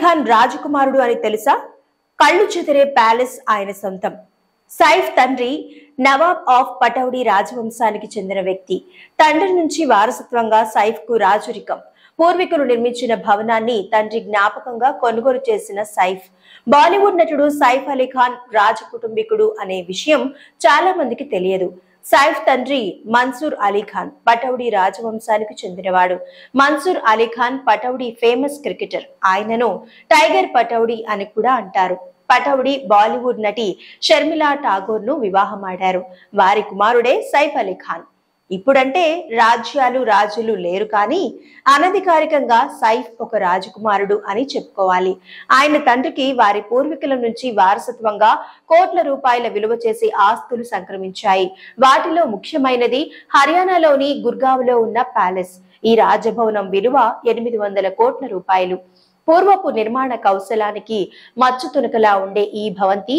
ఖాన్ రాజకుమారుడు అని తెలుసా? కళ్ళు చెదిరే ప్యాలెస్ ఆయన సొంతం. సైఫ్ తండ్రి నవాబ్ ఆఫ్ పటౌడీ రాజవంశానికి చెందిన వ్యక్తి. తండ్రి నుంచి వారసత్వంగా సైఫ్ కు రాజరికం. పూర్వీకులు నిర్మించిన భవనాన్ని తండ్రి జ్ఞాపకంగా కొనుగోలు చేసిన సైఫ్. బాలీవుడ్ నటుడు సైఫ్ అలీ ఖాన్ రాజకుటుంబీకుడు అనే విషయం చాలా మందికి తెలియదు. సైఫ్ తండ్రి మన్సూర్ అలీ ఖాన్ పటౌడీ రాజవంశానికి చెందినవాడు. Mansoor Ali Khan Pataudi famous cricketer. ఆయనను టైగర్ పటౌడీ అని కూడా అంటారు. పటౌడీ బాలీవుడ్ నటి షర్మిలా ఠాగూర్ ను వివాహమాడారు. వారి కుమారుడే సైఫ్ అలీ ఖాన్. ఇప్పుడంటే రాజ్యాలు రాజులు లేరు, కానీ అనధికారికంగా సైఫ్ ఒక రాజకుమారుడు అని చెప్పుకోవాలి. ఆయన తండ్రికి వారి పూర్వీకుల నుంచి వారసత్వంగా కోట్ల రూపాయల విలువ చేసే ఆస్తులు సంక్రమించాయి. వాటిలో ముఖ్యమైనది హర్యానాలోని గుర్గావ్లో ఉన్న ప్యాలెస్. ఈ రాజభవనం విలువ 800 కోట్ల రూపాయలు. పూర్వపు నిర్మాణ కౌశలానికి మచ్చుతునకలా ఉండే ఈ భవంతి